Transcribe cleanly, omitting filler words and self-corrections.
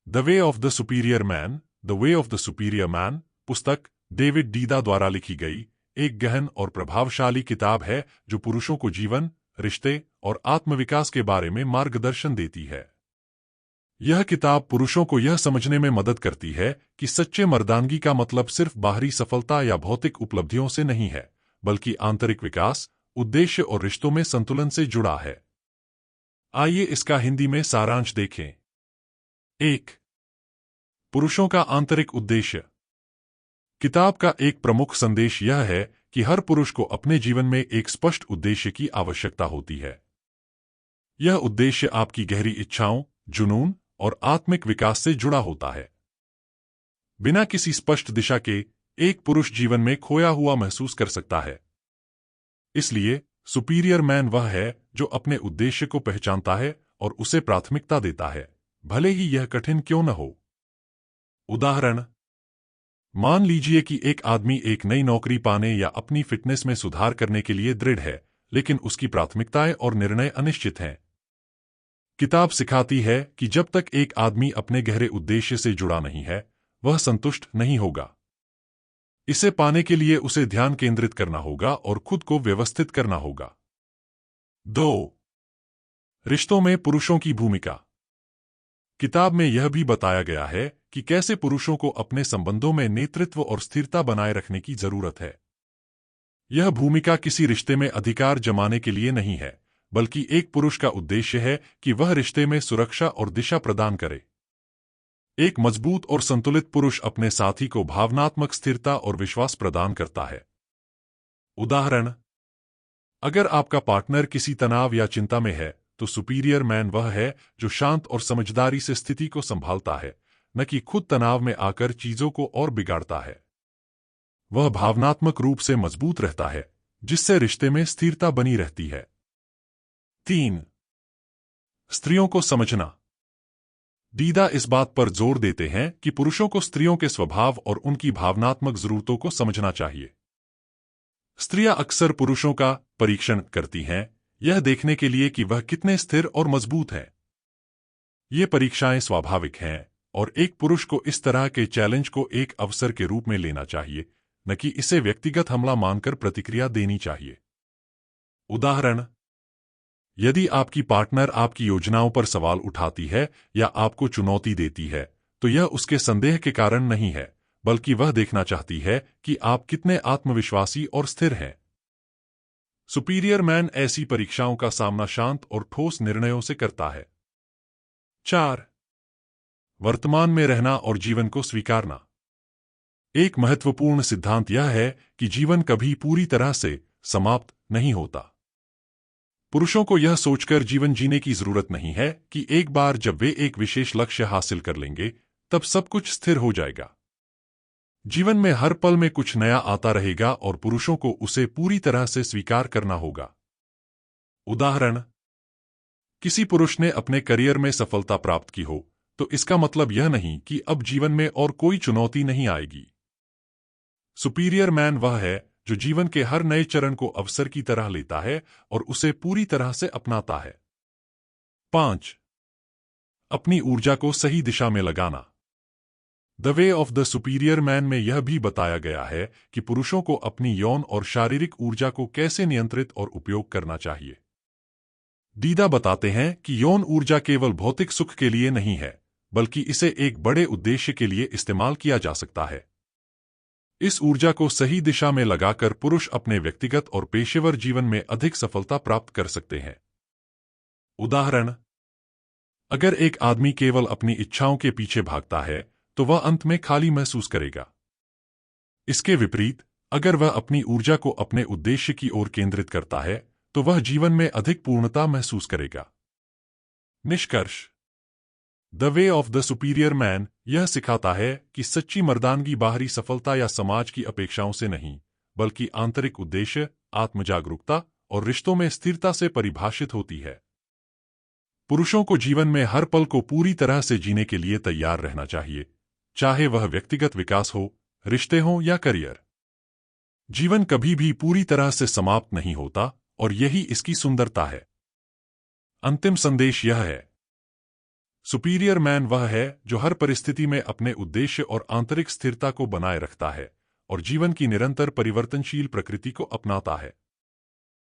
The way of the superior man, the way of the superior man पुस्तक David डीदा द्वारा लिखी गई एक गहन और प्रभावशाली किताब है जो पुरुषों को जीवन, रिश्ते और आत्मविकास के बारे में मार्गदर्शन देती है। यह किताब पुरुषों को यह समझने में मदद करती है कि सच्चे मर्दानगी का मतलब सिर्फ बाहरी सफलता या भौतिक उपलब्धियों से नहीं है, बल्कि आंतरिक विकास, उद्देश्य और रिश्तों में संतुलन से जुड़ा है। आइए इसका हिंदी में सारांश देखें। 1. पुरुषों का आंतरिक उद्देश्य। किताब का एक प्रमुख संदेश यह है कि हर पुरुष को अपने जीवन में एक स्पष्ट उद्देश्य की आवश्यकता होती है। यह उद्देश्य आपकी गहरी इच्छाओं, जुनून और आत्मिक विकास से जुड़ा होता है। बिना किसी स्पष्ट दिशा के एक पुरुष जीवन में खोया हुआ महसूस कर सकता है। इसलिए सुपीरियर मैन वह है जो अपने उद्देश्य को पहचानता है और उसे प्राथमिकता देता है, भले ही यह कठिन क्यों न हो। उदाहरण: मान लीजिए कि एक आदमी एक नई नौकरी पाने या अपनी फिटनेस में सुधार करने के लिए दृढ़ है, लेकिन उसकी प्राथमिकताएं और निर्णय अनिश्चित हैं। किताब सिखाती है कि जब तक एक आदमी अपने गहरे उद्देश्य से जुड़ा नहीं है, वह संतुष्ट नहीं होगा। इसे पाने के लिए उसे ध्यान केंद्रित करना होगा और खुद को व्यवस्थित करना होगा। 2. रिश्तों में पुरुषों की भूमिका। किताब में यह भी बताया गया है कि कैसे पुरुषों को अपने संबंधों में नेतृत्व और स्थिरता बनाए रखने की जरूरत है। यह भूमिका किसी रिश्ते में अधिकार जमाने के लिए नहीं है, बल्कि एक पुरुष का उद्देश्य है कि वह रिश्ते में सुरक्षा और दिशा प्रदान करे। एक मजबूत और संतुलित पुरुष अपने साथी को भावनात्मक स्थिरता और विश्वास प्रदान करता है। उदाहरण: अगर आपका पार्टनर किसी तनाव या चिंता में है, तो सुपीरियर मैन वह है जो शांत और समझदारी से स्थिति को संभालता है, न कि खुद तनाव में आकर चीजों को और बिगाड़ता है। वह भावनात्मक रूप से मजबूत रहता है, जिससे रिश्ते में स्थिरता बनी रहती है। 3. स्त्रियों को समझना। डीदा इस बात पर जोर देते हैं कि पुरुषों को स्त्रियों के स्वभाव और उनकी भावनात्मक जरूरतों को समझना चाहिए। स्त्रियां अक्सर पुरुषों का परीक्षण करती हैं, यह देखने के लिए कि वह कितने स्थिर और मजबूत हैं। ये परीक्षाएं स्वाभाविक हैं और एक पुरुष को इस तरह के चैलेंज को एक अवसर के रूप में लेना चाहिए, न कि इसे व्यक्तिगत हमला मानकर प्रतिक्रिया देनी चाहिए। उदाहरण: यदि आपकी पार्टनर आपकी योजनाओं पर सवाल उठाती है या आपको चुनौती देती है, तो यह उसके संदेह के कारण नहीं है, बल्कि वह देखना चाहती है कि आप कितने आत्मविश्वासी और स्थिर हैं। सुपीरियर मैन ऐसी परीक्षाओं का सामना शांत और ठोस निर्णयों से करता है। 4. वर्तमान में रहना और जीवन को स्वीकारना। एक महत्वपूर्ण सिद्धांत यह है कि जीवन कभी पूरी तरह से समाप्त नहीं होता। पुरुषों को यह सोचकर जीवन जीने की जरूरत नहीं है कि एक बार जब वे एक विशेष लक्ष्य हासिल कर लेंगे, तब सब कुछ स्थिर हो जाएगा। जीवन में हर पल में कुछ नया आता रहेगा और पुरुषों को उसे पूरी तरह से स्वीकार करना होगा। उदाहरण: किसी पुरुष ने अपने करियर में सफलता प्राप्त की हो, तो इसका मतलब यह नहीं कि अब जीवन में और कोई चुनौती नहीं आएगी। सुपीरियर मैन वह है जो जीवन के हर नए चरण को अवसर की तरह लेता है और उसे पूरी तरह से अपनाता है। 5. अपनी ऊर्जा को सही दिशा में लगाना। The way of the superior man में यह भी बताया गया है कि पुरुषों को अपनी यौन और शारीरिक ऊर्जा को कैसे नियंत्रित और उपयोग करना चाहिए। डीदा बताते हैं कि यौन ऊर्जा केवल भौतिक सुख के लिए नहीं है, बल्कि इसे एक बड़े उद्देश्य के लिए इस्तेमाल किया जा सकता है। इस ऊर्जा को सही दिशा में लगाकर पुरुष अपने व्यक्तिगत और पेशेवर जीवन में अधिक सफलता प्राप्त कर सकते हैं। उदाहरण: अगर एक आदमी केवल अपनी इच्छाओं के पीछे भागता है, तो वह अंत में खाली महसूस करेगा। इसके विपरीत, अगर वह अपनी ऊर्जा को अपने उद्देश्य की ओर केंद्रित करता है, तो वह जीवन में अधिक पूर्णता महसूस करेगा। निष्कर्ष: the way of the superior man यह सिखाता है कि सच्ची मर्दानगी बाहरी सफलता या समाज की अपेक्षाओं से नहीं, बल्कि आंतरिक उद्देश्य, आत्मजागरूकता और रिश्तों में स्थिरता से परिभाषित होती है। पुरुषों को जीवन में हर पल को पूरी तरह से जीने के लिए तैयार रहना चाहिए, चाहे वह व्यक्तिगत विकास हो, रिश्ते हों या करियर। जीवन कभी भी पूरी तरह से समाप्त नहीं होता और यही इसकी सुंदरता है। अंतिम संदेश यह है: सुपीरियर मैन वह है जो हर परिस्थिति में अपने उद्देश्य और आंतरिक स्थिरता को बनाए रखता है और जीवन की निरंतर परिवर्तनशील प्रकृति को अपनाता है।